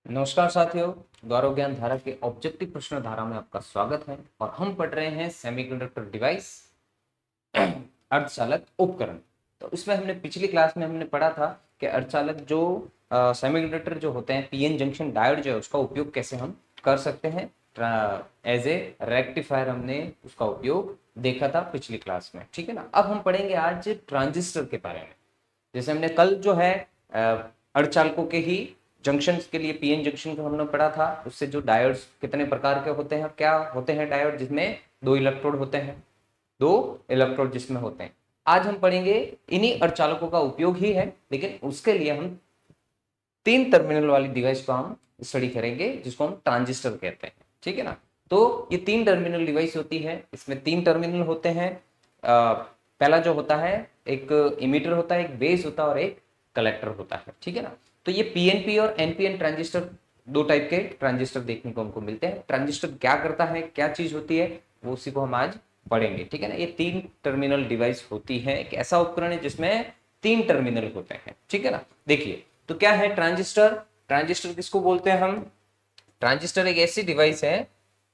नमस्कार साथियों, गौरव ज्ञान धारा के ऑब्जेक्टिव प्रश्न धारा में आपका स्वागत है। और हम पढ़ रहे हैं सेमीकंडक्टर डिवाइस, अर्धचालक उपकरण। तो इसमें हमने पिछली क्लास में हमने पढ़ा था कि अर्धचालक जो सेमीकंडक्टर जो होते हैं, पीएन जंक्शन डायोड जो है उसका उपयोग कैसे हम कर सकते हैं। एज ए रेक्टिफायर हमने उसका उपयोग देखा था पिछली क्लास में, ठीक है ना। अब हम पढ़ेंगे आज ट्रांजिस्टर के बारे में। जैसे हमने कल जो है अर्धचालकों के ही जंक्शन के लिए पीएन जंक्शन को हमने पढ़ा था, उससे जो डायोड्स कितने प्रकार के होते हैं, क्या होते हैं डायोड, जिसमें दो इलेक्ट्रोड होते हैं, दो इलेक्ट्रोड जिसमें होते हैं। आज हम पढ़ेंगे इन्हीं अर्धचालकों का उपयोग ही है, लेकिन उसके लिए हम तीन टर्मिनल वाली डिवाइस को हम स्टडी करेंगे, जिसको हम ट्रांजिस्टर कहते हैं, ठीक है ना। तो ये तीन टर्मिनल डिवाइस होती है। इसमें तीन टर्मिनल होते हैं। पहला जो होता है, एक इमीटर होता है, एक बेस होता है और एक कलेक्टर होता है, ठीक है ना। तो ये पीएनपी और एनपीएन ट्रांजिस्टर, दो टाइप के ट्रांजिस्टर देखने को हमको मिलते हैं। ट्रांजिस्टर क्या करता है, क्या चीज होती है, वो उसी को हम आज पढ़ेंगे, ठीक है ना। ये तीन टर्मिनल डिवाइस होती है, एक ऐसा उपकरण है जिसमें तीन टर्मिनल होते हैं, ठीक है ना। देखिए, तो क्या है ट्रांजिस्टर। ट्रांजिस्टर किसको बोलते हैं हम? ट्रांजिस्टर एक ऐसी डिवाइस है,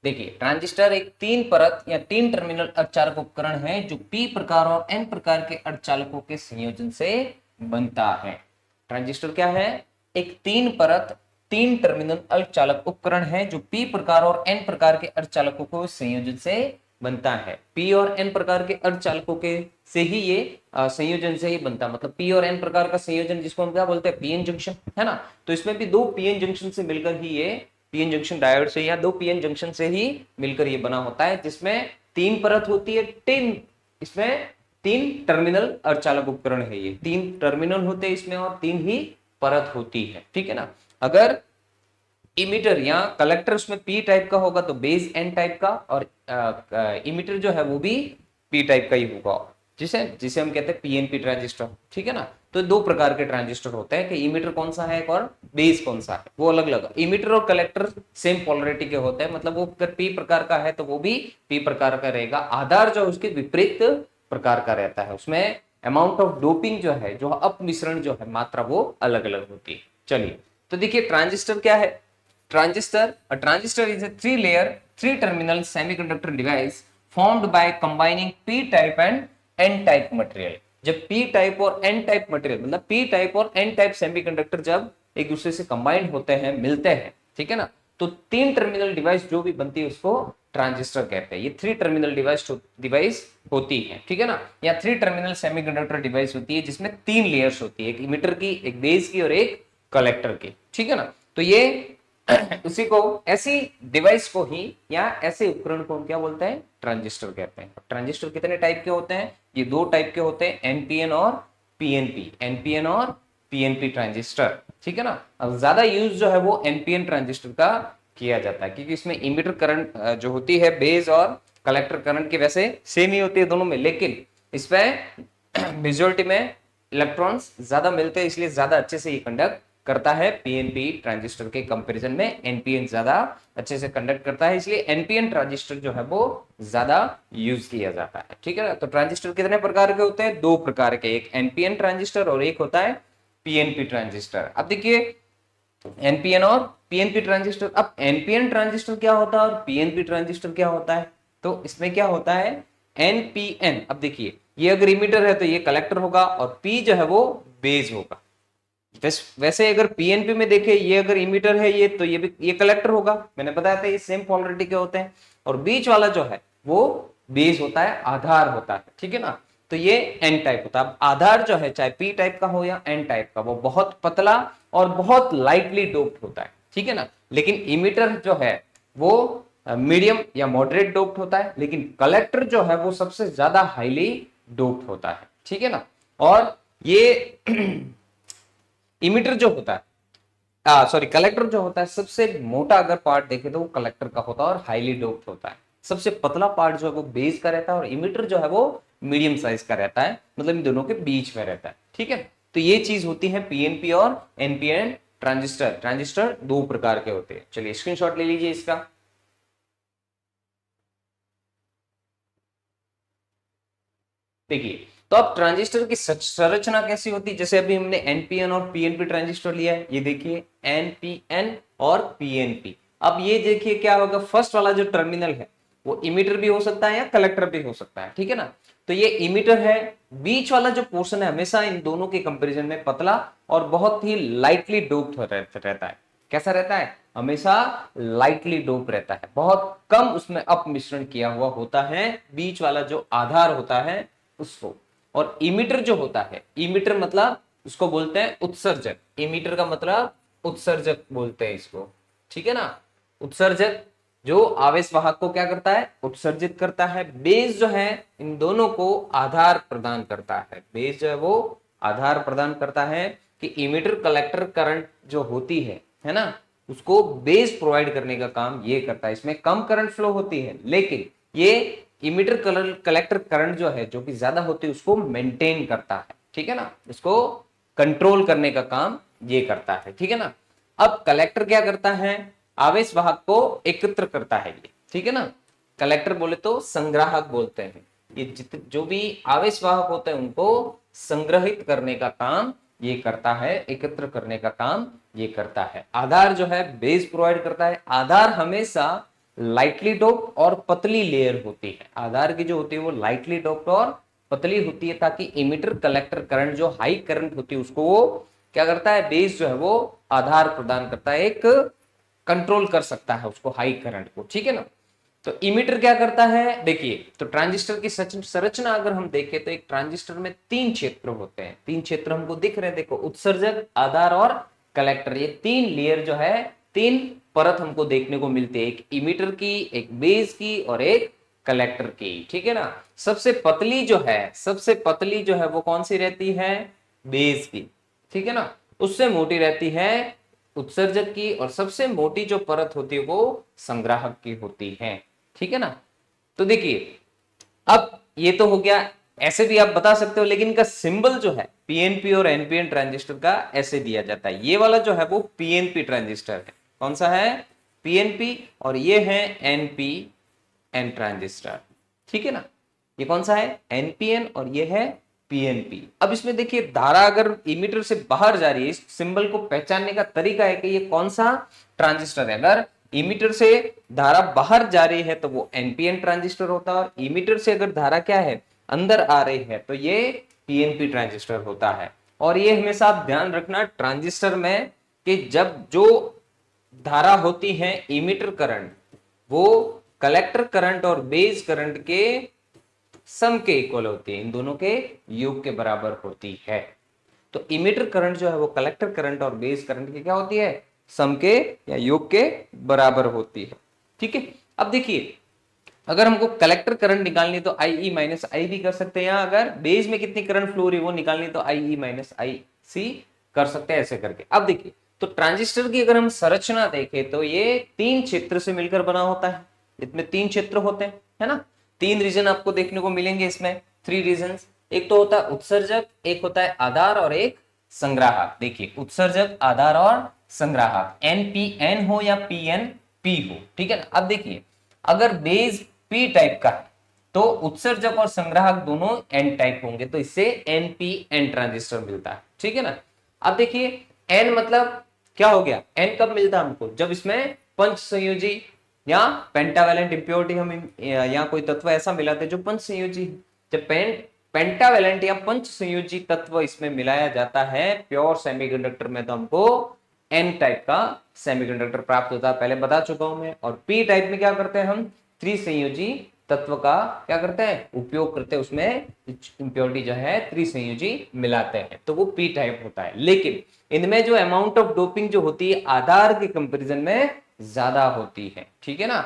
देखिए ट्रांजिस्टर एक तीन परत या तीन टर्मिनल अर्धचालक उपकरण है जो पी प्रकार और एन प्रकार के अर्धचालकों के संयोजन से बनता है। ट्रांजिस्टर क्या है? एक तीन परत तीन टर्मिनल अर्धचालक उपकरण है जो पी प्रकार और एन प्रकार के अर्धचालकों को संयोजन से बनता है। पी और एन प्रकार के अर्धचालकों के से ही ये संयोजन से ही बनता है। मतलब पी और एन प्रकार का संयोजन, जिसको हम क्या बोलते हैं, पीएन जंक्शन, है ना। तो इसमें भी दो पीएन जंक्शन से मिलकर ही ये पीएन जंक्शन डायोड से या दो पीएन जंक्शन से ही मिलकर ये बना होता है, जिसमें तीन परत होती है। तीन इसमें तीन टर्मिनल अर्धचालक उपकरण है। ये तीन टर्मिनल होते हैं इसमें और तीन ही परत होती है, ठीक है ना। अगर इमीटर या कलेक्टर उसमें पी टाइप का होगा तो बेस एन टाइप का, और इमीटर जो है वो भी पी टाइप का ही होगा, जिसे जिसे हम कहते हैं पीएनपी ट्रांजिस्टर, ठीक है ना। तो दो प्रकार के ट्रांजिस्टर होते हैं कि इमीटर कौन सा है और बेस कौन सा है, वो अलग अलग। इमीटर और कलेक्टर सेम पोलरिटी के होते हैं, मतलब वो अगर पी प्रकार का है तो वो भी पी प्रकार का रहेगा। आधार जो उसके विपरीत प्रकार का रहता है, उसमें अमाउंट ऑफ डोपिंग जो है, जो अप मिश्रण जो है, मात्रा वो अलग अलग होती है। चलिए, तो देखिए ट्रांजिस्टर क्या है। A transistor is a three-layer, three-terminal semiconductor device formed by combining p-type and n-type material. जब p-type और n-type material, मतलब p-type और n-type semiconductor जब एक दूसरे से कंबाइन होते हैं, मिलते हैं, ठीक है ना, तो तीन टर्मिनल डिवाइस जो भी बनती है उसको ट्रांजिस्टर कहते हैं। ये थ्री टर्मिनल डिवाइस होती है, ठीक है ना। या थ्री टर्मिनल सेमीकंडक्टर डिवाइस होती है जिसमें तीन लेयर्स होती है, एक इमीटर की, एक बेस की और एक कलेक्टर की, ठीक है ना। तो ये उसी को, ऐसी डिवाइस को ही या ऐसे उपकरण को हम क्या बोलते हैं, ट्रांजिस्टर कहते हैं। ट्रांजिस्टर कितने टाइप के होते हैं? ये दो टाइप के होते हैं, एनपीएन और पीएनपी। एनपीएन और पीएनपी ट्रांजिस्टर, ठीक है ना। अब ज्यादा यूज जो है वो एनपीएन ट्रांजिस्टर का किया जाता है, क्योंकि इसमें इमीटर करंट जो होती है, बेस और कलेक्टर करंट की वैसे सेम ही होती है दोनों में, लेकिन इसमें मेजोरिटी में इलेक्ट्रॉन्स ज्यादा मिलते हैं, इसलिए ज्यादा अच्छे से ये कंडक्ट करता है। पीएनपी ट्रांजिस्टर के कंपैरिजन में एनपीएन ज्यादा अच्छे से कंडक्ट करता है, इसलिए एनपीएन ट्रांजिस्टर जो है वो ज्यादा यूज किया जाता है, ठीक है ना। तो ट्रांजिस्टर कितने प्रकार के होते हैं? दो प्रकार के, एक एनपीएन ट्रांजिस्टर और एक होता है पीएनपी ट्रांजिस्टर। अब देखिए, एनपीएन और पीएनपी ट्रांजिस्टर। अब एनपीएन ट्रांजिस्टर क्या होता है और पीएनपी ट्रांजिस्टर क्या होता है? तो इसमें क्या होता है, एनपीएन, अब देखिए ये अगर इमीटर है तो ये कलेक्टर होगा और पी जो है वो बेस होगा। वैसे अगर पीएनपी में देखें, ये अगर इमीटर है ये, तो ये भी ये कलेक्टर होगा। मैंने बताया था ये सेम पोलरिटी के होते हैं। और बीच वाला जो है वो बेस होता है, आधार होता है, ठीक है ना। तो ये एन टाइप होता है। अब आधार जो है, चाहे पी टाइप का हो या एन टाइप का, वो बहुत पतला और बहुत लाइटली डोप्ड होता है, ठीक है ना। लेकिन इमीटर जो है वो मीडियम या मॉडरेट डोप्ड होता है, लेकिन कलेक्टर जो है वो सबसे ज्यादा हाईली डोप्ड होता है, ठीक है ना। और ये इमीटर जो होता है, सॉरी कलेक्टर जो होता है, सबसे मोटा अगर पार्ट देखे तो वो कलेक्टर का होता है और हाईली डोप्ड होता है। सबसे पतला पार्ट जो है वो बेस का रहता है और इमीटर जो है वो मीडियम साइज का रहता है, मतलब इन दोनों के बीच में रहता है, ठीक है। तो ये चीज होती है पीएनपी और एनपीएन ट्रांजिस्टर। ट्रांजिस्टर दो प्रकार के होते हैं। चलिए स्क्रीनशॉट ले लीजिए इसका। देखिए, तो अब ट्रांजिस्टर की संरचना कैसी होती है, जैसे अभी हमने एनपीएन और पीएनपी ट्रांजिस्टर लिया है, ये देखिए एनपीएन और पीएनपी। अब ये देखिए क्या होगा, फर्स्ट वाला जो टर्मिनल है वो इमीटर भी हो सकता है या कलेक्टर भी हो सकता है, ठीक है ना। तो ये इमीटर है, बीच वाला जो पोर्शन है हमेशा इन दोनों के कंपैरिजन में पतला और बहुत ही लाइटली डोप्ड रहता है। कैसा रहता है, हमेशा लाइटली डोप रहता है, बहुत कम उसमें अपमिश्रण किया हुआ होता है, बीच वाला जो आधार होता है उसको। और इमीटर जो होता है, इमीटर मतलब उसको बोलते हैं उत्सर्जक, इमीटर का मतलब उत्सर्जक बोलते हैं इसको, ठीक है ना। उत्सर्जक जो आवेश वाहक को क्या करता है, उत्सर्जित करता है। बेस जो है इन दोनों को आधार प्रदान करता है, बेस जो है वो आधार प्रदान करता है कि इमीटर कलेक्टर करंट जो होती है ना, उसको बेस प्रोवाइड करने का काम ये करता है। इसमें कम करंट फ्लो होती है, लेकिन ये इमीटर कलेक्टर करंट जो है, जो कि ज्यादा होती है, उसको मेंटेन करता है, ठीक है ना, इसको कंट्रोल करने का काम ये करता है, ठीक है ना। अब कलेक्टर क्या करता है, आवेश वाहक को एकत्र करता है ये, ठीक है ना। कलेक्टर बोले तो संग्राहक बोलते हैं, ये जो भी आवेश वाहक होते हैं उनको संग्रहित करने का काम ये करता है, एकत्र करने का काम ये करता है। आधार जो है बेस प्रोवाइड करता है। आधार हमेशा लाइटली डोप्ड और पतली लेयर होती है, आधार की जो होती है वो लाइटली डोप्ड और पतली होती है, ताकि इमीटर कलेक्टर करंट जो हाई करंट होती है उसको वो क्या करता है, बेस जो है वो आधार प्रदान करता है, एक कंट्रोल कर सकता है उसको, हाई करंट को, ठीक है ना। तो इमीटर क्या करता है, देखिए तो ट्रांजिस्टर की संरचना अगर हम देखें तो एक ट्रांजिस्टर में 3 क्षेत्र होते हैं, 3 क्षेत्र हमको दिख रहे हैं, देखो उत्सर्जक, आधार और कलेक्टर, ये 3 लेयर जो है, 3 परत हमको देखने को मिलती है, एक इमीटर की, एक बेस की और एक कलेक्टर की, ठीक है ना। सबसे पतली जो है, सबसे पतली जो है वो कौन सी रहती है, बेस की, ठीक है ना। उससे मोटी रहती है उत्सर्जक की, और सबसे मोटी जो परत होती है वो संग्राहक की होती है, ठीक है ना। तो देखिए अब ये तो हो गया, ऐसे भी आप बता सकते हो, लेकिन इनका सिंबल जो है पीएनपी और एनपीएन ट्रांजिस्टर का ऐसे दिया जाता है। ये वाला जो है वो पीएनपी ट्रांजिस्टर है, कौन सा है, पीएनपी, और ये है एनपीएन ट्रांजिस्टर, ठीक है ना। ये कौन सा है, एनपीएन, और ये है पीएनपी। अब इसमें देखिए धारा अगर इमीटर से बाहर जा रही है, इस सिंबल को पहचानने का तरीका है कि ये कौन सा ट्रांजिस्टर है। अगर इमीटर से धारा बाहर जा रही है तो वो एनपीएन ट्रांजिस्टर होता है, और इमीटर से अगर धारा क्या है, अंदर आ रही है, तो ये पीएनपी ट्रांजिस्टर होता है। और ये हमेशा आप ध्यान रखना ट्रांजिस्टर में कि जब जो धारा होती है इमीटर करंट, वो कलेक्टर करंट और बेस करंट के सम के इक्वल होती है, इन दोनों के योग के बराबर होती है। तो इमीटर करंट जो है वो कलेक्टर करंट और बेस करंट की क्या होती है, सम के या योग के बराबर होती है, ठीक है। अब देखिए अगर हमको कलेक्टर करंट निकालनी तो आई ई माइनस आई भी कर सकते हैं, या अगर बेस में कितनी करंट फ्लो रही है वो निकालनी तो आई ई माइनस आई सी कर सकते हैं, ऐसे करके। अब देखिए तो ट्रांजिस्टर की अगर हम संरचना देखें तो ये 3 क्षेत्र से मिलकर बना होता है, इसमें 3 क्षेत्र होते हैं, है ना। 3 रीजन आपको देखने को मिलेंगे इसमें, 3 रीजन। एक तो होता है उत्सर्जक, एक होता है आधार और एक संग्राहक। देखिए उत्सर्जक, आधार और संग्राहक, एनपीएन हो या पीएनपी हो, ठीक है ना। अब देखिए अगर बेस पी टाइप का है तो उत्सर्जक और संग्राहक दोनों एन टाइप होंगे, तो इससे एनपीएन ट्रांजिस्टर मिलता है, ठीक है ना। अब देखिए एन मतलब क्या हो गया, एन कब मिलता है हमको, जब इसमें पंच संयोजी या पेंटावैलेंट इंप्योरिटी हम या कोई तत्व ऐसा मिलाते जो पंच संयोजी, जब पेंटावैलेंट या पंच संयोजी तत्व इसमें मिलाया जाता है प्योर सेमीकंडक्टर में, तो हमको एन टाइप का सेमीकंडक्टर प्राप्त होता है, पहले बता चुका हूं मैं। और पी टाइप में क्या करते हैं हम, त्रिसंयोजी तत्व का क्या करते हैं, उपयोग करते हैं, उसमें इंप्योरिटी जो है त्रिसंयोजी मिलाते हैं, तो वो पी टाइप होता है। लेकिन इनमें जो अमाउंट ऑफ डोपिंग जो होती है आधार के कंपैरिजन में ज्यादा होती है, ठीक है ना।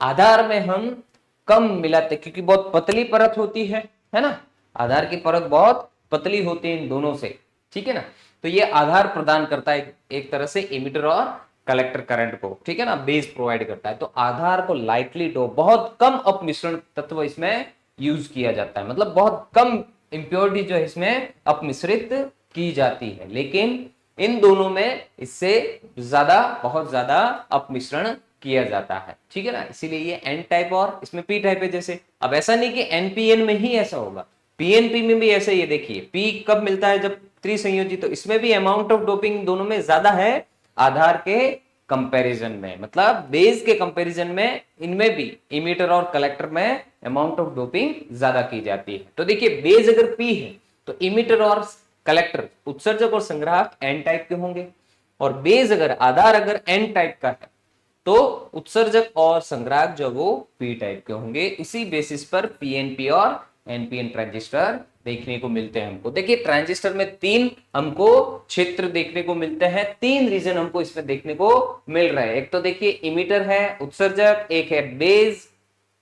आधार में हम कम मिलाते क्योंकि बहुत पतली परत होती है ना, आधार की परत बहुत पतली होती है इन दोनों से, ठीक है ना। तो ये आधार प्रदान करता है एक तरह से इमीटर और कलेक्टर करंट को, ठीक है ना, बेस प्रोवाइड करता है। तो आधार को लाइटली डो, बहुत कम अपमिश्रण तत्व इसमें यूज किया जाता है, मतलब बहुत कम इंप्योरिटी जो है इसमें अपमिश्रित की जाती है, लेकिन इन दोनों में इससे ज्यादा, बहुत ज्यादा अपमिश्रण किया जाता है, ठीक है ना। इसीलिए ये एन टाइप और इसमें पी टाइप है जैसे। अब ऐसा नहीं कि एनपीएन में ही ऐसा होगा, पीएनपी में भी ऐसे ही देखिए, पी कब मिलता है जब त्रिसंयोजी, तो इसमें भी अमाउंट ऑफ डोपिंग दोनों में ज्यादा है आधार के कंपैरिजन में, मतलब बेस के कंपैरिजन में इनमें भी इमिटर और कलेक्टर में अमाउंट ऑफ डोपिंग ज्यादा की जाती है। तो देखिए बेस अगर पी है तो इमिटर और कलेक्टर उत्सर्जक और संग्राहक एन टाइप के होंगे, और बेस अगर आधार अगर एन टाइप का है तो उत्सर्जक और संग्राहक जो वो पी टाइप के होंगे। इसी बेसिस पर पीएनपी और एनपीएन ट्रांजिस्टर देखने को मिलते हैं हमको। देखिए ट्रांजिस्टर में तीन हमको क्षेत्र देखने को मिलते हैं, तीन रीजन हमको इसमें देखने को मिल रहा है। एक तो देखिए इमिटर है उत्सर्जक, एक है बेस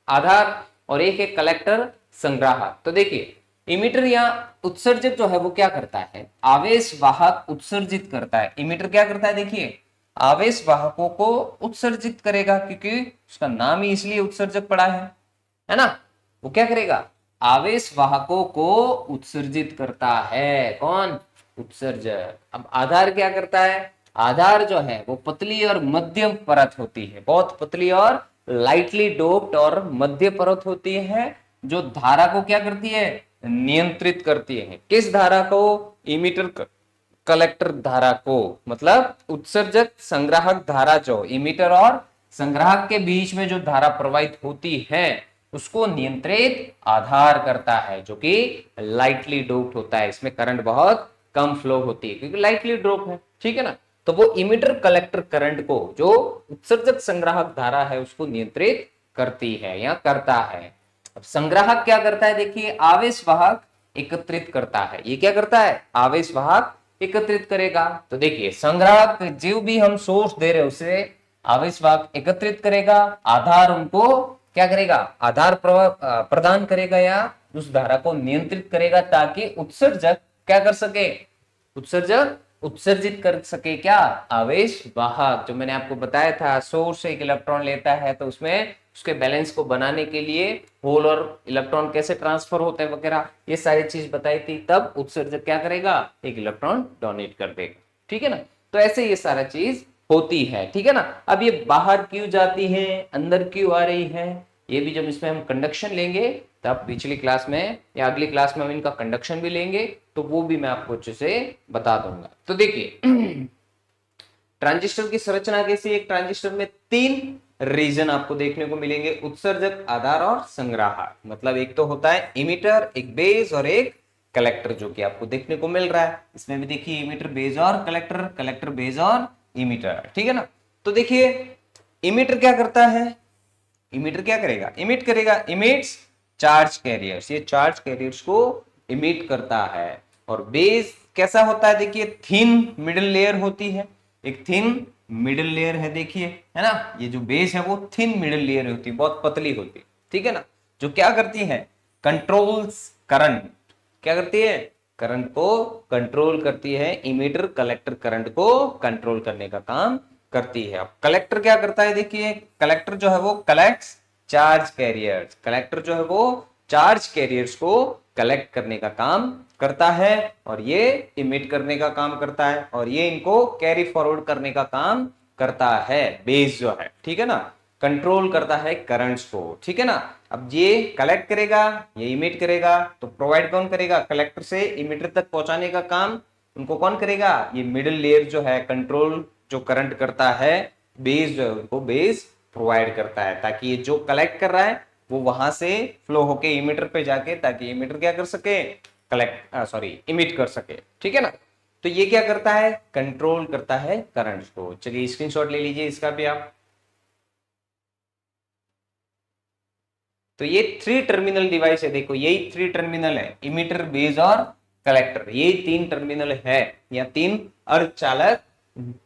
आधार, और एक है कलेक्टर संग्राहक। तो देखिए इमिटर या उत्सर्जक जो है वो क्या करता है, आवेश वाहक उत्सर्जित करता है। इमिटर क्या करता है, देखिए आवेश वाहकों को उत्सर्जित करेगा, क्योंकि उसका नाम ही इसलिए उत्सर्जक पड़ा है ना। वो क्या करेगा, आवेश वाहकों को उत्सर्जित करता है। कौन, उत्सर्जक। अब आधार क्या करता है, आधार जो है वो पतली और मध्यम परत होती है, बहुत पतली और लाइटली डोप्ड और मध्य परत होती है, जो धारा को क्या करती है, नियंत्रित करती है। किस धारा को, इमिटर कलेक्टर धारा को, मतलब उत्सर्जक संग्राहक धारा जो इमिटर और संग्राहक के बीच में जो धारा प्रवाहित होती है उसको नियंत्रित आधार करता है, जो कि लाइटली डोप्ड होता है। इसमें करंट बहुत कम फ्लो होती है क्योंकि लाइटली ड्रॉप है, ठीक है ना। तो वो इमिटर कलेक्टर करंट को जो उत्सर्जक संग्राहक धारा है उसको नियंत्रित करती है या करता है। अब संग्राहक क्या करता है, देखिए आवेश वाहक एकत्रित करता है। ये क्या करता है, आवेश वाहक एकत्रित करेगा। तो देखिए संग्राहक जो भी हम सोर्स दे रहे हैं उसे आवेश वाहक एकत्रित करेगा, आधार उनको क्या करेगा, आधार प्रदान करेगा या उस धारा को नियंत्रित करेगा, ताकि उत्सर्जक क्या कर सके, उत्सर्जक उत्सर्जित कर सके क्या, आवेश वाहक। जो मैंने आपको बताया था सोर्स से एक इलेक्ट्रॉन लेता है तो उसमें उसके बैलेंस को बनाने के लिए होल और इलेक्ट्रॉन कैसे ट्रांसफर होते हैं वगैरह, ये सारी चीज बताई थी। तब उत्सर्जक क्या करेगा, एक इलेक्ट्रॉन डोनेट कर देगा, ठीक है ना। तो ऐसे ये सारा चीज होती है, ठीक है ना। अब ये बाहर क्यों जाती है, अंदर क्यों आ रही है, ये भी जब इसमें हम कंडक्शन लेंगे तब पिछली क्लास में या अगली क्लास में हम इनका कंडक्शन भी लेंगे तो वो भी मैं आपको अच्छे से बता दूंगा। तो देखिए ट्रांजिस्टर की संरचना कैसी है, एक ट्रांजिस्टर में तीन रीजन आपको देखने को मिलेंगे, उत्सर्जक आधार और संग्राहक। मतलब एक तो होता है इमिटर, एक बेस और एक कलेक्टर, जो कि आपको देखने को मिल रहा है। इसमें भी देखिए इमिटर बेस और कलेक्टर, कलेक्टर बेस और इमिटर, ठीक है ना। तो देखिए इमिटर क्या करता है, इमिटर क्या करेगा, इमिट करेगा, इमिट्स चार्ज कैरियर्स, ये चार्ज कैरियर्स को इमिट करता है। और बेस कैसा होता है, देखिए थिन मिडिल लेयर होती है, एक थिन मिडिल लेयर है, देखिए है ना। ये जो बेस है वो थिन मिडिल लेयर होती है, बहुत पतली होती है, ठीक है ना। जो क्या करती है, कंट्रोल्स करंट, क्या करती है, करंट को कंट्रोल करती है, इमिटर कलेक्टर करंट को कंट्रोल करने का काम करती है। अब कलेक्टर क्या करता है, देखिए कलेक्टर जो है वो कलेक्ट्स चार्ज कैरियर्स, कलेक्टर जो है वो चार्ज कैरियर्स को कलेक्ट करने का काम करता है, और ये इमिट करने का काम करता है, और ये इनको कैरी फॉरवर्ड करने का काम करता है बेस जो है, ठीक है ना, कंट्रोल करता है करंट्स को, ठीक है ना। अब ये कलेक्ट करेगा, ये इमिट करेगा, तो प्रोवाइड कौन करेगा, कलेक्टर से इमिटर तक पहुंचाने का काम उनको कौन करेगा, ये मिडिल लेयर जो है कंट्रोल जो करंट करता है, बेस जो है उनको बेस प्रोवाइड करता है, ताकि ये जो कलेक्ट कर रहा है वो वहां से फ्लो होके इमिटर पे जाके, ताकि इमिटर क्या कर सके, कलेक्ट सॉरी इमिट कर सके, ठीक है ना। तो ये क्या करता है, कंट्रोल करता है करंट को। चलिए स्क्रीनशॉट ले लीजिए इसका भी आप। तो ये थ्री टर्मिनल डिवाइस है, देखो यही थ्री टर्मिनल है, इमिटर बेस और कलेक्टर, ये तीन टर्मिनल है या तीन अर्धचालक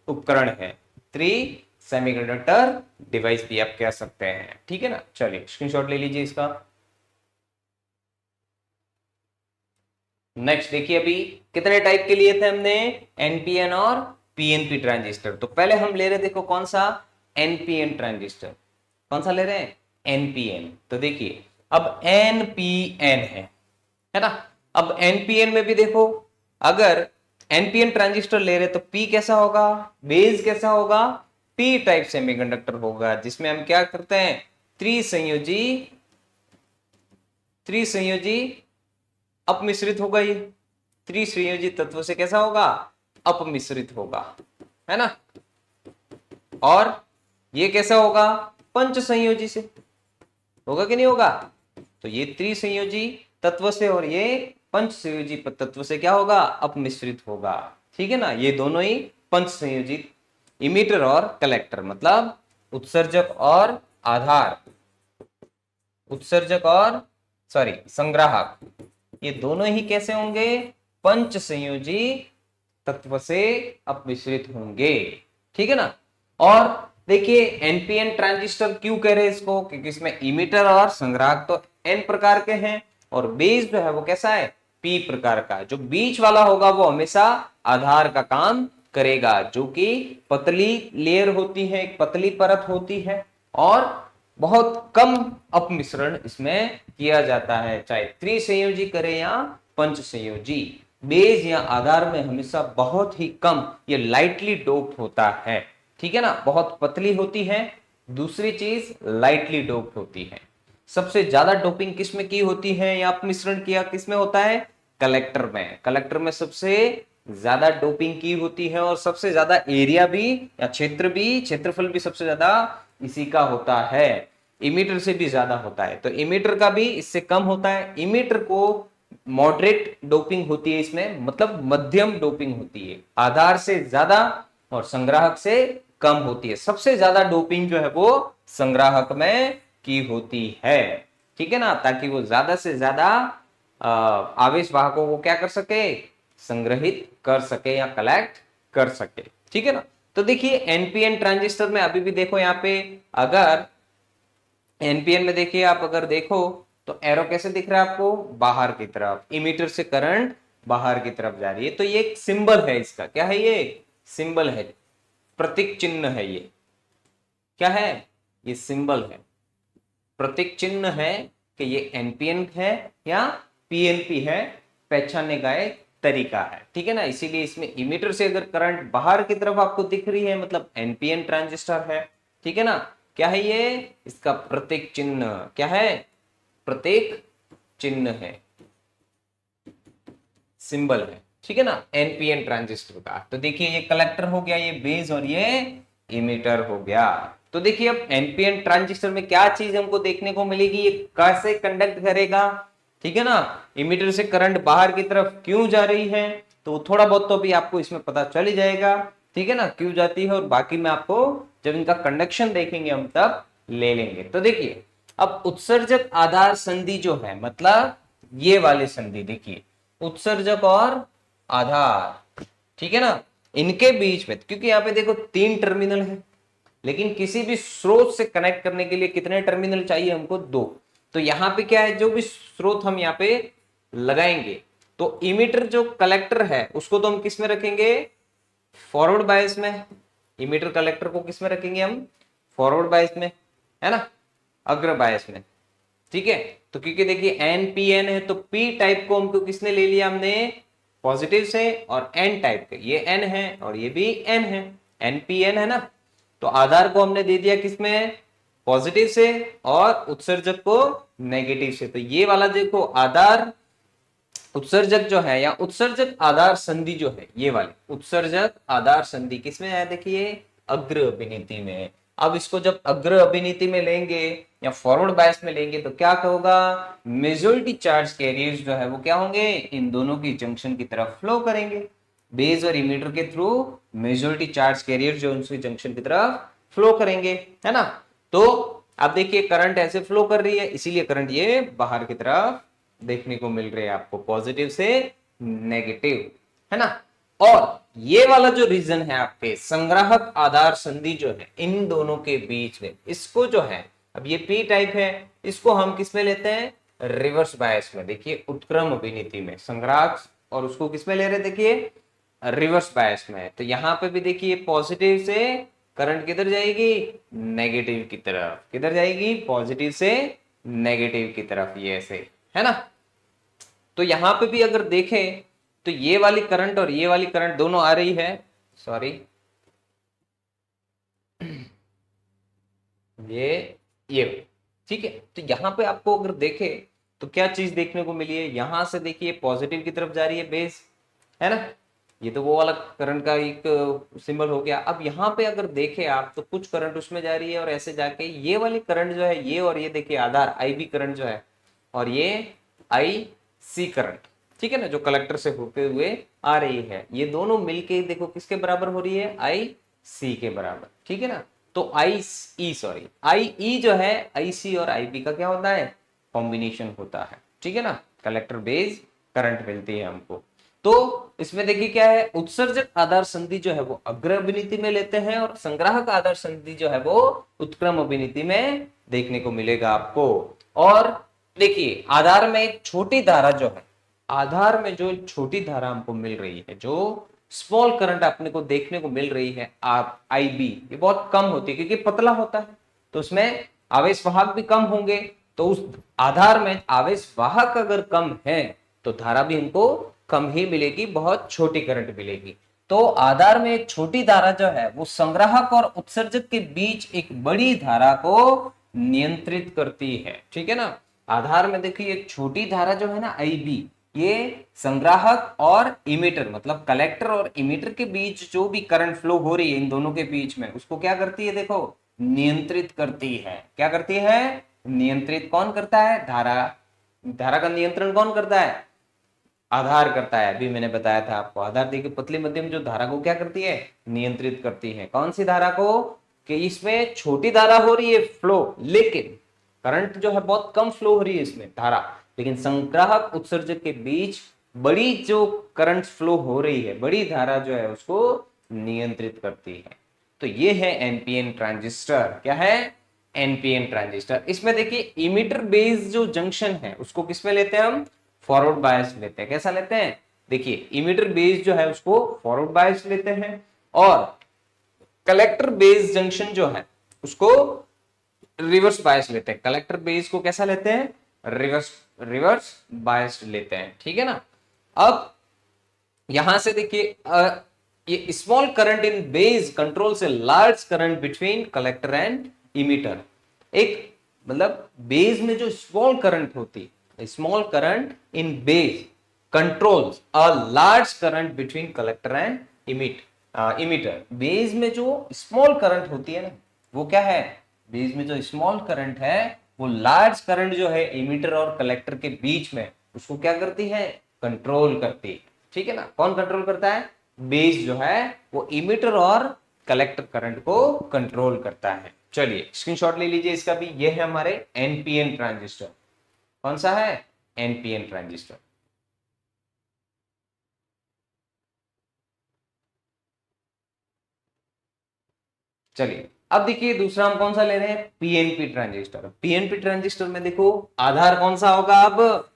उपकरण है, थ्री सेमीकंडक्टर डिवाइस भी आप कह सकते हैं, ठीक है ना। चलिए स्क्रीनशॉट ले लीजिए इसका। नेक्स्ट देखिए अभी कितने टाइप के लिए थे हमने, एनपीएन और पीएनपी ट्रांजिस्टर। तो पहले हम ले रहे देखो कौन सा, एनपीएन ट्रांजिस्टर, कौन सा ले रहे हैं, एनपीएन। तो देखिए अब एनपीएन है ना। अब एनपीएन में भी देखो, अगर एनपीएन ट्रांजिस्टर ले रहे तो पी कैसा होगा, बेस कैसा होगा, पी टाइप सेमीकंडक्टर होगा, जिसमें हम क्या करते हैं, त्रिसंयोजी त्रिसंयोजी अपमिश्रित होगा, ये त्रिसंयोजित तत्व से कैसा होगा, अपमिश्रित होगा, है ना। और ये कैसा होगा, पंच संयोजी से होगा कि नहीं होगा। तो ये त्रिसंयोजी तत्व से और ये पंच संयोजी तत्व से क्या होगा, अपमिश्रित होगा, ठीक है ना। ये दोनों ही पंच संयोजित, इमीटर और कलेक्टर मतलब उत्सर्जक और आधार, उत्सर्जक और सॉरी संग्राहक, ये दोनों ही कैसे होंगे, पंच संयोजी तत्व से अपमिश्रित होंगे, ठीक है ना। और देखिए एनपीएन ट्रांजिस्टर क्यों कह रहे हैं इसको, क्योंकि इसमें इमीटर और संग्राहक तो एन प्रकार के हैं और बेस जो है वो कैसा है, पी प्रकार का। जो बीच वाला होगा वो हमेशा आधार का काम करेगा, जो कि पतली लेयर होती है, एक पतली परत होती है और बहुत कम अपमिश्रण इसमें किया जाता है, चाहे त्रिसंयोजी करे या पंच संयोजी। बेस या आधार में हमेशा बहुत ही कम ये लाइटली डोप्ड होता है, ठीक है ना, बहुत पतली होती है। दूसरी चीज लाइटली डोप्ड होती है। सबसे ज्यादा डोपिंग किस में की होती है या अपमिश्रण किया किस में होता है, कलेक्टर में। कलेक्टर में सबसे ज्यादा डोपिंग की होती है और सबसे ज्यादा एरिया भी या क्षेत्र भी, क्षेत्रफल भी सबसे ज्यादा इसी का होता है। इमीटर से भी ज्यादा होता है, तो इमीटर का भी इससे कम होता है। इमीटर को मॉडरेट डोपिंग होती है इसमें, मतलब मध्यम डोपिंग होती है, आधार से ज्यादा और संग्राहक से कम होती है। सबसे ज्यादा डोपिंग जो है वो संग्राहक में की होती है, ठीक है ना, ताकि वो ज्यादा से ज्यादा आवेश वाहकों को क्या कर सके, संग्रहित कर सके या कलेक्ट कर सके, ठीक है ना। तो देखिए एनपीएन ट्रांजिस्टर में अभी भी देखो यहाँ पे, अगर एनपीएन में देखिए आप अगर देखो तो एरो कैसे दिख रहा है आपको, बाहर की तरफ, इमीटर से करंट बाहर की तरफ जा रही है। तो ये एक सिंबल है इसका, क्या है ये, सिंबल है, प्रतीक चिन्ह है ये, क्या है, ये सिंबल है, प्रतीक चिन्ह है कि ये एनपीएन है या पीएनपी है, पहचानने का एक तरीका है, ठीक है ना। इसीलिए इसमें इमीटर से अगर करंट बाहर की तरफ आपको दिख रही है मतलब एनपीएन ट्रांजिस्टर है, ठीक है ना। क्या है ये, इसका प्रतीक चिन्ह क्या है, प्रतीक चिन्ह है, सिंबल है, ठीक है ना, एनपीएन ट्रांजिस्टर का। तो देखिए ये कलेक्टर हो गया, ये बेस और ये इमीटर हो गया। तो देखिए अब एनपीएन ट्रांजिस्टर में क्या चीज हमको देखने को मिलेगी, ये कैसे कंडक्ट करेगा, ठीक है ना। इमीटर से करंट बाहर की तरफ क्यों जा रही है, तो थोड़ा बहुत तो भी आपको इसमें पता चल ही जाएगा, ठीक है ना, क्यों जाती है। और बाकी में आपको जब इनका कंडक्शन देखेंगे हम तब ले लेंगे। तो देखिए अब उत्सर्जक आधार संधि जो है, मतलब ये वाली संधि देखिए, उत्सर्जक और आधार, ठीक है ना, इनके बीच में, क्योंकि यहाँ पे देखो 3 टर्मिनल है, लेकिन किसी भी स्रोत से कनेक्ट करने के लिए कितने टर्मिनल चाहिए हमको, 2। तो यहाँ पे क्या है, जो भी स्रोत हम यहाँ पे लगाएंगे, तो इमीटर जो कलेक्टर है उसको तो हम किस में रखेंगे, फॉरवर्ड बायस में। इमीटर कलेक्टर को किस में रखेंगे हम, फॉरवर्ड बायस में, है ना, अग्र बायस में, ठीक है। तो क्योंकि देखिए एन पी एन है, तो पी टाइप को हमको किसने ले लिया, हमने पॉजिटिव से, और एन टाइप के, ये एन है और ये भी एन है, एन पी एन है ना। तो आधार को हमने दे दिया किसमें, पॉजिटिव से, और उत्सर्जक को नेगेटिव से। तो ये वाला देखो आधार उत्सर्जक जो है या उत्सर्जक आधार संधि जो है, ये वाली उत्सर्जक आधार संधि किसमें है, देखिए अग्र अभिनीति में। अब इसको जब अग्र अभिनीति में लेंगे या फॉरवर्ड बायस में लेंगे तो क्या होगा, मेजॉरिटी चार्ज कैरियर्स जो है वो क्या होंगे, इन दोनों की जंक्शन की तरफ फ्लो करेंगे। बेस और इमीटर के थ्रू मेजॉरिटी चार्ज कैरियर जो उनकी जंक्शन की तरफ फ्लो करेंगे, है ना। तो अब देखिए करंट ऐसे फ्लो कर रही है, इसीलिए करंट ये बाहर की तरफ देखने को मिल रहे हैं आपको, पॉजिटिव से नेगेटिव, है ना। और ये वाला जो रीजन है आपके संग्राहक आधार संधि जो है इन दोनों के बीच में, इसको जो है, अब ये पी टाइप है, इसको हम किस में लेते हैं, रिवर्स बायस में। देखिए उत्क्रम अभिनीति में संग्राहक, और उसको किस में ले रहे हैं, देखिए रिवर्स बायस में है। तो यहां पे भी देखिए पॉजिटिव से करंट किधर जाएगी, नेगेटिव की तरफ, किधर जाएगी, पॉजिटिव से नेगेटिव की तरफ, ये ऐसे, है ना। तो यहां पे भी अगर देखें तो ये वाली करंट और ये वाली करंट दोनों आ रही है, सॉरी ये ठीक है। तो यहां पे आपको अगर देखें तो क्या चीज देखने को मिली है, यहां से देखिए पॉजिटिव की तरफ जा रही है बेस, है ना, ये तो वो वाला करंट का एक सिंबल हो गया। अब यहाँ पे अगर देखें आप तो कुछ करंट उसमें जा रही है और ऐसे जाके ये वाली करंट जो है ये, और ये देखिए आधार IB करंट जो है, और ये IC करंट, ठीक है ना, जो कलेक्टर से होते हुए आ रही है, ये दोनों मिलके देखो किसके बराबर हो रही है, IC के बराबर, ठीक है ना। तो IE जो है IC और IB का क्या होता है, कॉम्बिनेशन होता है, ठीक है ना, कलेक्टर बेस करंट मिलती है हमको। तो इसमें देखिए क्या है, उत्सर्जक आधार संधि जो है वो अग्र अभिनीति में लेते हैं और संग्राहक आधार संधि जो है वो उत्क्रम अभिनीति में देखने को मिलेगा आपको। और देखिए आधार में एक छोटी धारा जो है, आधार में जो छोटी धारा हमको मिल रही है, जो स्मॉल करंट अपने को देखने को मिल रही है IB, ये बहुत कम होती है क्योंकि पतला होता है, तो उसमें आवेश वाहक भी कम होंगे। तो उस आधार में आवेश वाहक अगर कम है तो धारा भी हमको कम ही मिलेगी, बहुत छोटी करंट मिलेगी। तो आधार में एक छोटी धारा जो है वो संग्राहक और उत्सर्जक के बीच एक बड़ी धारा को नियंत्रित करती है, ठीक है ना। आधार में देखिए एक छोटी धारा जो है ना IB, ये संग्राहक और इमीटर मतलब कलेक्टर और इमीटर के बीच जो भी करंट फ्लो हो रही है इन दोनों के बीच में, उसको क्या करती है, देखो नियंत्रित करती है। क्या करती है, नियंत्रित कौन करता है, धारा। धारा का नियंत्रण कौन करता है, आधार करता है। अभी मैंने बताया था आपको, आधार देखिए पतली मध्यम जो धारा को क्या करती है, नियंत्रित करती है। कौन सी धारा को, कि इसमें छोटी धारा हो रही है फ्लो, लेकिन करंट जो है बहुत कम फ्लो हो रही है इसमें धारा, लेकिन संग्राहक उत्सर्जक के बीच बड़ी जो करंट फ्लो हो रही है, बड़ी धारा जो है उसको नियंत्रित करती है। तो ये है एनपीएन ट्रांजिस्टर। क्या है, एनपीएन ट्रांजिस्टर। इसमें देखिए इमीटर बेस जो जंक्शन है उसको किसमें लेते हैं हम, फॉरवर्ड बायस लेते हैं। कैसा लेते हैं, देखिए इमीटर बेस जो है उसको फॉरवर्ड बायस लेते हैं, और कलेक्टर बेस जंक्शन जो है उसको रिवर्स बायस लेते हैं। कलेक्टर बेस को कैसा लेते हैं, रिवर्स रिवर्स बायस लेते हैं, ठीक है ना। अब यहां से देखिए ये small current in base control से large current between collector and emitter. एक मतलब बेस में जो स्मॉल करंट होती है, small current in base controls a large current between collector and emitter. Base में जो स्मॉल करंट होती है ना, वो क्या है, बेस में जो स्मॉल करंट है वो लार्ज करंट जो है इमीटर और कलेक्टर के बीच में, उसको क्या करती है, कंट्रोल करती है, ठीक है ना। कौन कंट्रोल करता है, बेस जो है वो इमीटर और कलेक्टर करंट को कंट्रोल करता है। चलिए स्क्रीनशॉट ले लीजिए इसका भी, ये है हमारे एनपीएन ट्रांजिस्टर। कौन सा है, एनपीएन ट्रांजिस्टर। चलिए अब देखिए दूसरा हम कौन सा ले रहे हैं, पीएनपी ट्रांजिस्टर। पीएनपी ट्रांजिस्टर में देखो आधार कौन सा होगा, अब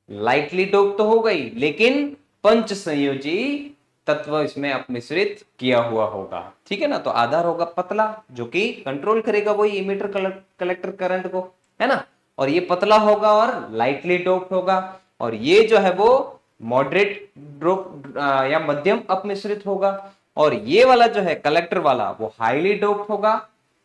लाइटली डोप तो हो गई, लेकिन पंच संयोजी तत्व इसमें अपमिश्रित किया हुआ होगा, ठीक है ना। तो आधार होगा पतला जो कि कंट्रोल करेगा वही इमीटर कलेक्टर करंट को, है ना। और ये पतला होगा और लाइटली डोप होगा, और ये जो है वो मॉडरेट ड्रोप या मध्यम अपमिश्रित होगा, और ये वाला जो है कलेक्टर वाला वो हाईली डोप होगा,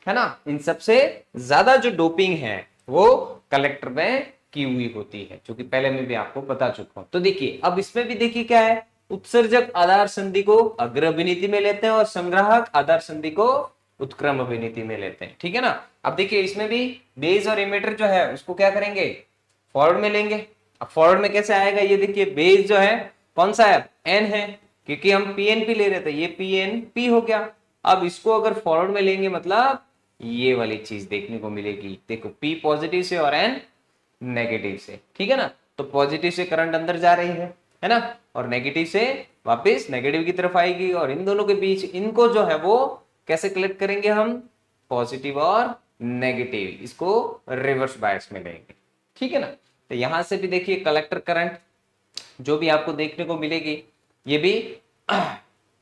है ना। इन सबसे ज्यादा जो डोपिंग है वो कलेक्टर में की हुई होती है, जो कि पहले में भी आपको बता चुका हूं। तो देखिए अब इसमें भी देखिए क्या है, उत्सर्जक आधार संधि को अग्र अभिनीति में लेते हैं और संग्राहक आधार संधि को उत्क्रम अभिनीति में लेते हैं, ठीक है ना। अब देखिए इसमें भी बेस और इमीटर जो है उसको क्या करेंगे, फॉरवर्ड में लेंगे। अब फॉरवर्ड में कैसे आएगा, ये देखिए बेस जो है कौन सा है, एन है, क्योंकि हम पीएनपी ले रहे थे, ये पीएनपी हो गया। अब इसको अगर फॉरवर्ड में लेंगे मतलब ये वाली चीज देखने को मिलेगी, देखो पी पॉजिटिव से और एन नेगेटिव से, ठीक है ना। तो पॉजिटिव से करंट अंदर जा रही है ना, और नेगेटिव से वापस नेगेटिव की तरफ आएगी, और इन दोनों के बीच इनको जो है वो कैसे कलेक्ट करेंगे हम, पॉजिटिव और नेगेटिव, इसको रिवर्स बायस में लेंगे, ठीक है ना। तो यहां से भी देखिए कलेक्टर करंट जो भी आपको देखने को मिलेगी, ये भी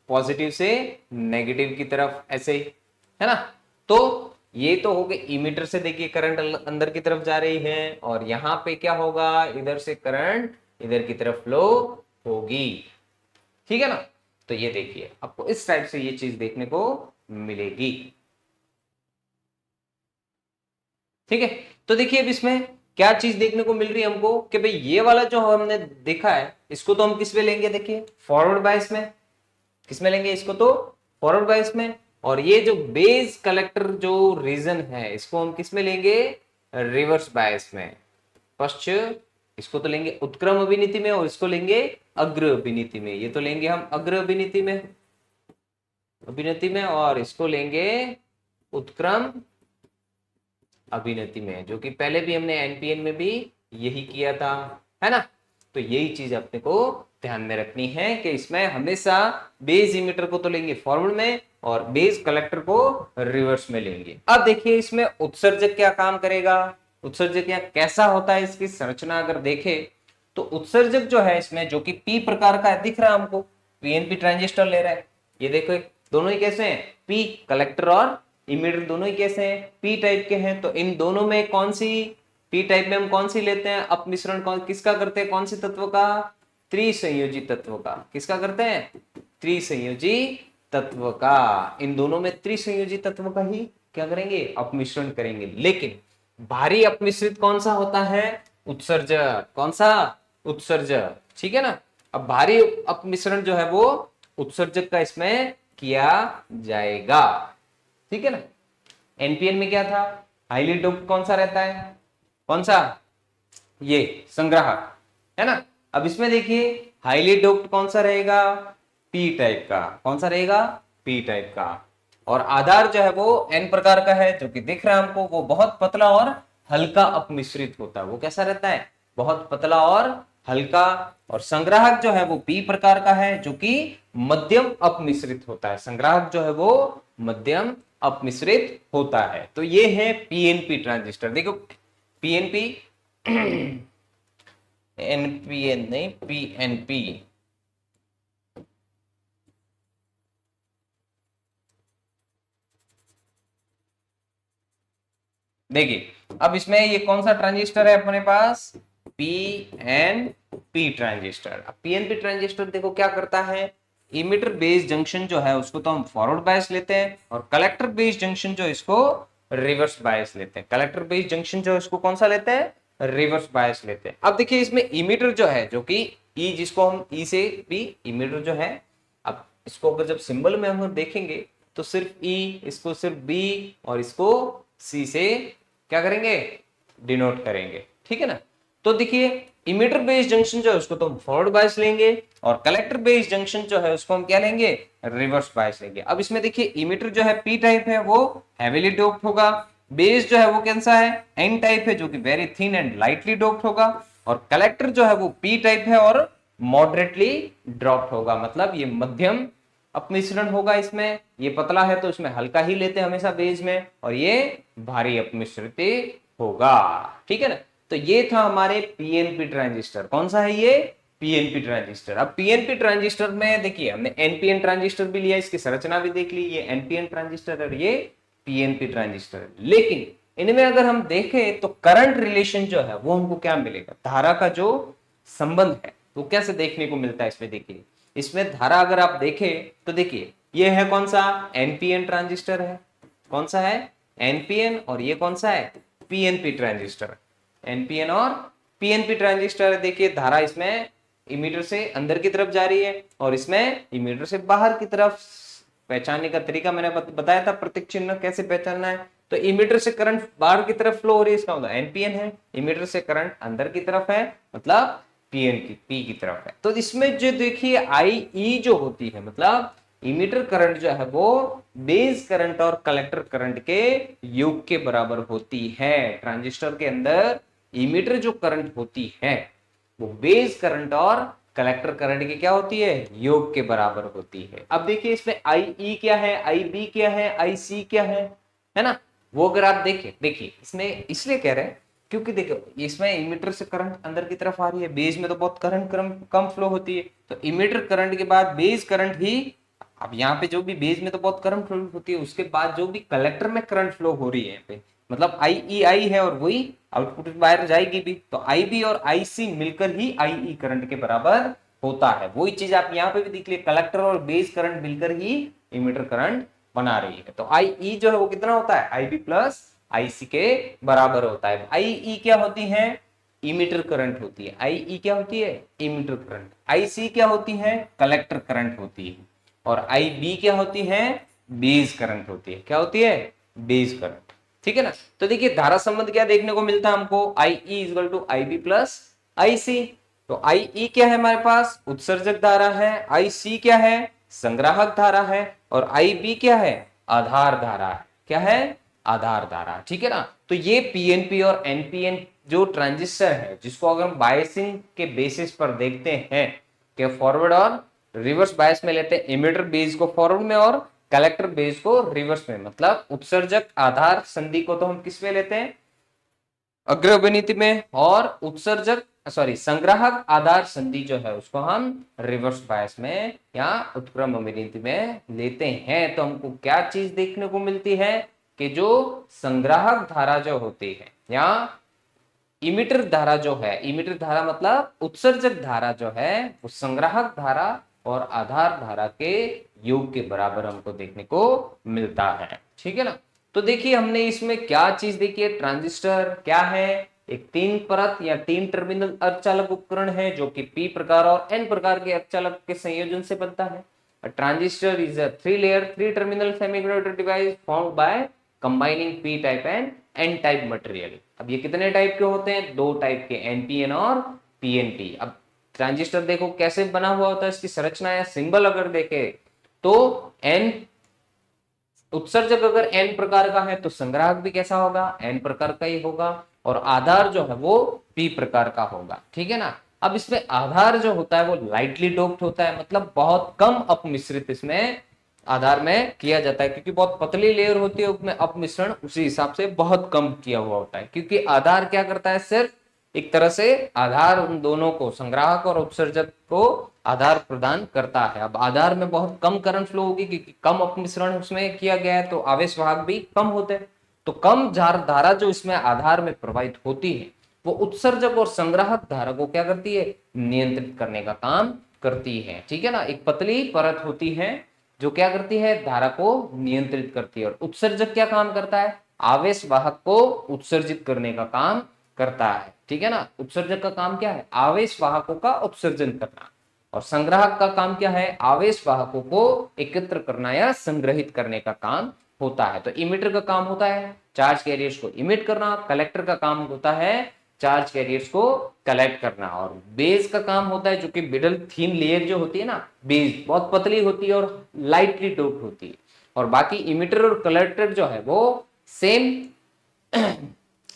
पॉजिटिव से नेगेटिव की तरफ ऐसे ही, है ना। तो ये तो हो गए इमीटर से देखिए करंट अंदर की तरफ जा रही है, और यहां पे क्या होगा, इधर से करंट इधर की तरफ फ्लो होगी, ठीक है ना। तो ये देखिए आपको इस टाइप से ये चीज देखने को मिलेगी, ठीक है। तो देखिए अब इसमें क्या चीज देखने को मिल रही है हमको कि भाई ये वाला जो हमने देखा है इसको तो हम किस में लेंगे, देखिए फॉरवर्ड बायस में। किस में लेंगे इसको, तो फॉरवर्ड बायस में। और ये जो बेस कलेक्टर जो रीजन है इसको हम किस में लेंगे, रिवर्स बायस में। पश्च इसको तो लेंगे उत्क्रम अभिनीति में और इसको लेंगे अग्र अभिनीति में। ये तो लेंगे हम अग्र अभिनीति में, और इसको लेंगे उत्क्रम अभिनीति में, जो कि पहले भी हमने एनपीएन में भी यही किया था, है ना। तो यही चीज अपने को ध्यान में रखनी है कि इसमें हमेशा बेस इमीटर को तो लेंगे फॉरवर्ड में और बेस कलेक्टर को रिवर्स में लेंगे। अब देखिए इसमें उत्सर्जक क्या काम करेगा, उत्सर्जक यहाँ कैसा होता है, इसकी संरचना अगर देखे तो उत्सर्जक जो है इसमें जो कि पी प्रकार का है, दिख रहा है हमको, पीएनपी ट्रांजिस्टर ले रहा है। ये देखो दोनों ही कैसे हैं, पी कलेक्टर और इमीटर दोनों ही कैसे हैं, पी टाइप के हैं। तो इन दोनों में कौन सी, पी टाइप में हम कौन सी लेते हैं, अपमिश्रण कौन किसका करते हैं, कौन सी तत्व का, त्रिसंयोजी तत्व का। किसका करते हैं, त्रिसंयोजी तत्व का। इन दोनों में त्रिसंयोजी तत्व का ही क्या करेंगे, अपमिश्रण करेंगे। लेकिन भारी अपमिश्रित कौन सा होता है, उत्सर्जक। कौन सा, उत्सर्जक, ठीक है ना। अब भारी अपमिश्रण जो है वो उत्सर्जक का इसमें किया जाएगा, ठीक है ना। एनपीएन में क्या था, हाईली डोप्ड कौन सा रहता है, कौन सा, ये संग्राहक, है ना। अब इसमें देखिए हाईली डोप्ड कौन सा रहेगा, पी टाइप का। कौन सा रहेगा, पी टाइप का। और आधार जो है वो एन प्रकार का है, जो कि दिख रहा है हमको, वो बहुत पतला और हल्का अपमिश्रित होता है। वो कैसा रहता है, बहुत पतला और हल्का। और संग्राहक जो है वो पी प्रकार का है, जो कि मध्यम अपमिश्रित होता है। संग्राहक जो है वो मध्यम अपमिश्रित होता है। तो ये है पीएनपी ट्रांजिस्टर। देखो पीएनपी, एनपीएन नहीं, पीएनपी। देखिए अब इसमें ये कौन सा ट्रांजिस्टर है अपने पास, पीएनपी ट्रांजिस्टर। अब पीएनपी ट्रांजिस्टर देखो क्या करता है, इमीटर बेस जंक्शन जो है उसको तो हम फॉरवर्ड बायस लेते हैं, और कलेक्टर बेस जंक्शन जो इसको रिवर्स बायस लेते हैं। कलेक्टर बेस जंक्शन जो इसको कौन सा लेते हैं, रिवर्स बायस लेते हैं। अब देखिए इसमें इमीटर जो है, जो कि ई, जिसको हम ई से भी इमीटर जो है, अब इसको अगर जब सिंबल में हम देखेंगे तो सिर्फ ई, इसको सिर्फ बी और इसको सी से क्या करेंगे, डिनोट करेंगे, ठीक है ना। तो देखिए इमीटर बेस्ड जंक्शन जो है उसको तो हम फॉरवर्ड बायस लेंगे, और कलेक्टर बेस्ड जंक्शन जो है उसको हम क्या लेंगे, रिवर्स बायस लेंगे। अब इसमें देखिए इमीटर जो है पी टाइप है, वो हेवीली डोप्ड होगा। बेस जो है वो कैसा है, एन टाइप है, जो कि very thin and lightly doped होगा। और कलेक्टर जो है वो पी टाइप है और मॉडरेटली ड्रॉप्ड होगा, मतलब ये मध्यम अपमिश्रण होगा। इसमें ये पतला है तो इसमें हल्का ही लेते हैं हमेशा बेस में, और ये भारी अपमिश्रित होगा, ठीक है ना। तो ये था हमारे पीएनपी ट्रांजिस्टर। कौन सा है ये, पीएनपी ट्रांजिस्टर। अब पीएनपी ट्रांजिस्टर में देखिए हमने एनपीएन ट्रांजिस्टर भी लिया, इसकी संरचना भी देख ली। ये एनपीएन ट्रांजिस्टर और ये पीएनपी ट्रांजिस्टर। लेकिन इनमें अगर हम देखें तो करंट रिलेशन जो है वो हमको क्या मिलेगा, धारा का जो संबंध है वो कैसे देखने को मिलता है इसमें। देखिए इसमें धारा अगर आप देखें तो देखिए ये है कौन सा, एनपीएन ट्रांजिस्टर है। कौन सा है, एनपीएन। और ये कौन सा है, पीएनपी ट्रांजिस्टर। एनपीएन और पीएनपी ट्रांजिस्टर। देखिए धारा इसमें इमीटर से अंदर की तरफ जा रही है और इसमें इमीटर से बाहर की तरफ। पहचानने का तरीका मैंने बताया था, प्रतीक चिन्ह कैसे पहचानना है। तो इमीटर से करंट बाहर की तरफ फ्लो हो रही है, इसका मतलब एनपीएन है। इमीटर से करंट अंदर की तरफ है, मतलब पीएन की, पी की तरफ है। तो इसमें जो देखिए आई ई जो होती है, मतलब इमीटर करंट जो है वो बेस करंट और कलेक्टर करंट के योग के बराबर होती है। ट्रांजिस्टर के अंदर इमीटर जो करंट होती है वो बेस करंट और कलेक्टर करंट की क्या होती है, योग के बराबर होती है। अब देखिए इसमें आई ई क्या है, आई बी क्या है, आई सी क्या है ना। वो अगर आप देखें, देखिए इसमें इसलिए कह रहे हैं क्योंकि देखो इसमें इमीटर से करंट अंदर की तरफ आ रही है, बेस में तो बहुत करंट कम फ्लो होती है। तो इमीटर करंट के बाद बेस करंट ही, अब यहाँ पे जो भी बेस में तो बहुत करंट फ्लो होती है, उसके बाद जो भी कलेक्टर में करंट फ्लो हो रही है यहाँ पे, मतलब आई ई आई है और वही आउटपुट बाहर जाएगी भी। तो आई बी और आई सी मिलकर ही आई ई करंट के बराबर होता है। वही चीज आप यहाँ पे भी देख लिया, कलेक्टर और बेस करंट मिलकर ही इमीटर करंट बना रही है। तो आई ई जो है वो कितना होता है, आई बी प्लस IC के बराबर होता है। IE क्या होती है? इमीटर करंट होती है। IE क्या होती है? Emitter current. IC क्या होती है? कलेक्टर करंट होती है। और IB क्या होती है? बेस करंट होती है। क्या होती है? Base current. ठीक है ना। तो देखिए धारा संबंध क्या देखने को मिलता है हमको, IE equal to IB plus IC। तो IE क्या है हमारे पास? उत्सर्जक धारा है। IC क्या है? संग्राहक धारा है। और IB क्या है? आधार धारा है। क्या है? आधार धारा। ठीक है ना। तो ये PNP और NPN जो ट्रांजिस्टर है, जिसको अगर हम बायसिंग के बेसिस पर देखते हैं कि फॉरवर्ड और रिवर्स बायस में लेते हैं, इमीटर बेस को फॉरवर्ड में और कलेक्टर बेस को रिवर्स में, मतलब उत्सर्जक आधार संधि को तो हम किस में लेते हैं? अग्र अभिनीति में। और उत्सर्जक सॉरी संग्राहक आधार संधि जो है उसको हम रिवर्स बायस में या उत्क्रम अभिनीति में लेते हैं। तो हमको क्या चीज देखने को मिलती है कि जो संग्राहक धारा जो होती है या इमीटर धारा जो है, इमीटर धारा मतलब उत्सर्जक धारा जो है, वो संग्राहक धारा और आधार धारा के योग के बराबर हमको देखने को मिलता है। ठीक है ना। तो देखिए हमने इसमें क्या चीज देखी है, ट्रांजिस्टर क्या है? एक तीन परत या तीन टर्मिनल अर्धचालक उपकरण है जो कि P प्रकार और N प्रकार के अर्धचालक के संयोजन से बनता है। A transistor is a three-layer, three-terminal semiconductor device formed by combining P type and N type material। अब ये कितने टाइप के होते हैं? दो टाइप के, NPN और PNP। अब ट्रांजिस्टर देखो कैसे बना हुआ होता है, इसकी संरचना या सिंबल अगर देखे तो N उत्सर्जक अगर N प्रकार का है तो संग्राहक भी कैसा होगा? N प्रकार का ही होगा। और आधार जो है वो P प्रकार का होगा। ठीक है ना। अब इसमें आधार जो होता है वो लाइटली डोप्ड होता है, मतलब बहुत कम अपमिश्रित इसमें आधार में किया जाता है, क्योंकि बहुत पतली लेयर होती है उसमें अपमिश्रण उसी हिसाब से बहुत कम किया हुआ होता है। क्योंकि आधार क्या करता है? सिर्फ एक तरह से आधार उन दोनों को, संग्राहक और उत्सर्जक को आधार प्रदान करता है। अब आधार में बहुत कम करंट फ्लो होगी क्योंकि कम अपमिश्रण उसमें किया गया है, तो आवेश वाहक भी कम होते हैं। तो कम धारा जो इसमें आधार में प्रवाहित होती है वो उत्सर्जक और संग्राहक धारा को क्या करती है? नियंत्रित करने का काम करती है। ठीक है ना। एक पतली परत होती है जो क्या करती है? धारा को नियंत्रित करती है। और उत्सर्जक क्या काम करता है? आवेश वाहक को उत्सर्जित करने का काम करता है। ठीक है ना। उत्सर्जक का काम क्या है? आवेश वाहकों का उत्सर्जन करना। और संग्राहक का काम क्या है? आवेश वाहकों को एकत्र करना या संग्रहित करने का काम होता है। तो इमिटर का काम होता है चार्ज कैरियर्स को इमिट करना, कलेक्टर का काम होता है चार्ज कैरियर्स को कलेक्ट करना, और बेस का काम होता है, जो कि मिडल थीन लेयर जो होती है ना, बेस बहुत पतली होती है और लाइटली डोप्ड होती है। और बाकी इमिटर और कलेक्टर जो है वो सेम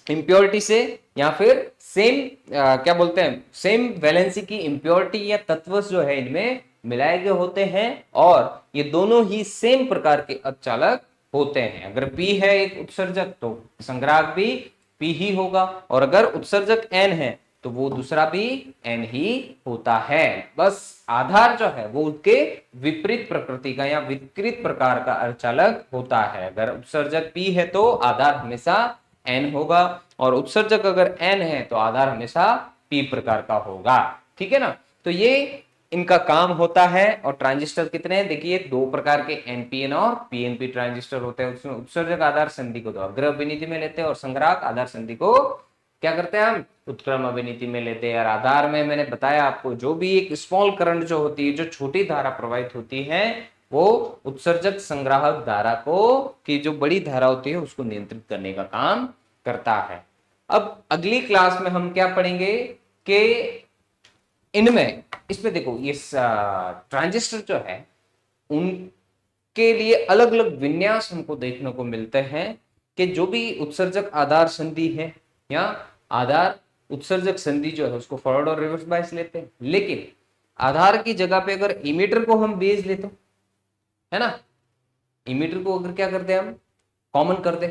इंप्योरिटी से या फिर सेम क्या बोलते हैं, सेम वैलेंसी की इंप्योरिटी या तत्व जो है इनमें मिलाए गए होते हैं। और ये दोनों ही सेम प्रकार के अर्धचालक होते हैं। अगर P है एक उत्सर्जक तो संग्राहक भी P ही होगा, और अगर उत्सर्जक N है तो वो दूसरा भी N ही होता है। बस आधार जो है वो उसके विपरीत प्रकृति का या विकृत प्रकार का अर्धचालक होता है। अगर उत्सर्जक P है तो आधार हमेशा N होगा, और उत्सर्जक अगर N है तो आधार हमेशा P प्रकार का होगा। ठीक है ना। तो ये इनका काम होता है। और ट्रांजिस्टर कितने हैं? देखिए दो प्रकार के NPN और PNP ट्रांजिस्टर होते हैं। उसमें उत्सर्जक आधार संधि को तो अग्र अभिनीति में लेते हैं और संग्राहक आधार संधि को क्या करते हैं? हम उत्क्रम अभिनीति में लेते हैं। और आधार में मैंने बताया आपको, जो भी एक स्मॉल करंट जो होती है, जो छोटी धारा प्रवाहित होती है, वो उत्सर्जक संग्राहक धारा को की जो बड़ी धारा होती है उसको नियंत्रित करने का काम करता है। अब अगली क्लास में हम क्या पढ़ेंगे कि इनमें इसमें देखो ये ट्रांजिस्टर जो है उनके लिए अलग अलग विन्यास हमको देखने को मिलते हैं कि जो भी उत्सर्जक आधार संधि है या आधार उत्सर्जक संधि जो है उसको फॉरवर्ड और रिवर्स बायस लेते हैं, लेकिन आधार की जगह पे अगर इमीटर को हम बेस लेते हैं, है ना, इमीटर को अगर क्या करते हैं हम कॉमन कर दे,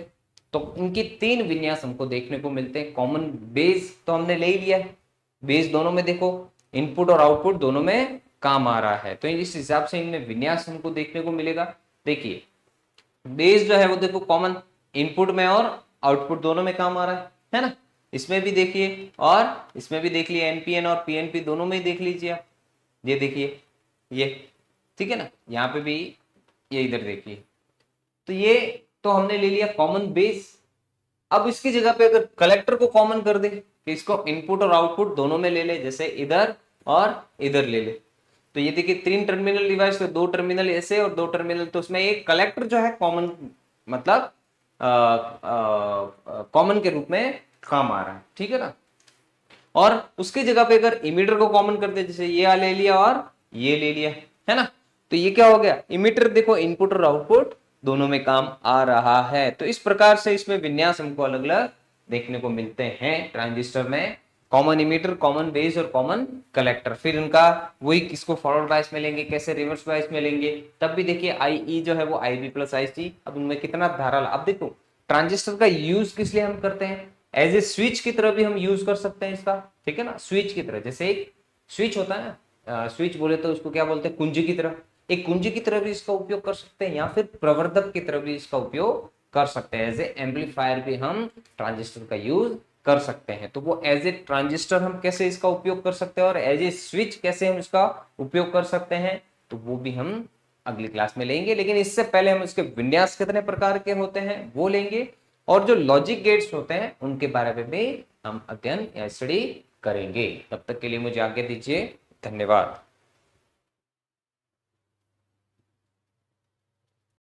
तो इनकी तीन विन्यास हमको देखने को मिलते हैं। कॉमन बेस तो हमने ले ही लिया है, बेस दोनों में देखो इनपुट और आउटपुट दोनों में काम आ रहा है, तो इस हिसाब से इनमें विन्यास हमको देखने को मिलेगा। देखिए बेस जो है वो देखो कॉमन इनपुट में और आउटपुट दोनों में काम आ रहा है ना। इसमें भी देखिए और इसमें भी देख लिए, एनपीएन और पीएनपी दोनों में ही देख लीजिए आप, ये देखिए ये, ठीक है ना, यहाँ पे भी ये इधर देखिए। तो ये तो हमने ले लिया कॉमन बेस, अब इसकी जगह पे अगर कलेक्टर को कॉमन कर दे कि इसको इनपुट और आउटपुट दोनों में ले ले, जैसे इधर और इधर ले ले, तो ये देखिए 3 टर्मिनल डिवाइस, तो 2 टर्मिनल ऐसे और 2 टर्मिनल, तो उसमें एक कलेक्टर जो है कॉमन, मतलब कॉमन के रूप में काम आ रहा है, ठीक है ना। और उसकी जगह पे अगर इमीटर को कॉमन कर दे, जैसे ये ले लिया और ये ले लिया, है ना, तो ये क्या हो गया, इमीटर देखो इनपुट और आउटपुट दोनों में काम आ रहा है। तो इस प्रकार से इसमें विन्यास हमको अलग अलग देखने को मिलते हैं ट्रांजिस्टर में, कॉमन इमीटर, कॉमन बेस और कॉमन कलेक्टर। फिर उनका वही किसको फॉरवर्ड बायस में लेंगे, कैसे रिवर्स बायस में लेंगे, तब भी देखिए आई जो है वो IB प्लस IC, अब उनमें कितना धारा, अब देखो ट्रांजिस्टर का यूज किस लिए हम करते हैं, एज ए स्विच की तरह भी हम यूज कर सकते हैं इसका, ठीक है ना, स्विच की तरह, जैसे एक स्विच होता है ना, स्विच बोले तो उसको क्या बोलते हैं, कुंजी की तरह, एक कुंजी की तरह भी इसका उपयोग कर सकते हैं, या फिर प्रवर्धक की तरह भी इसका उपयोग कर सकते हैं, एज ए एम्पलीफायर भी हम ट्रांजिस्टर का यूज कर सकते हैं। तो वो एज ए ट्रांजिस्टर हम कैसे इसका उपयोग कर सकते हैं और एज ए स्विच कैसे हम इसका उपयोग कर सकते हैं, तो वो भी हम अगली क्लास में लेंगे। लेकिन इससे पहले हम इसके विन्यास कितने प्रकार के होते हैं वो लेंगे, और जो लॉजिक गेट्स होते हैं उनके बारे में भी हम अध्ययन या स्टडी करेंगे। तब तक के लिए मुझे आज्ञा दीजिए, धन्यवाद।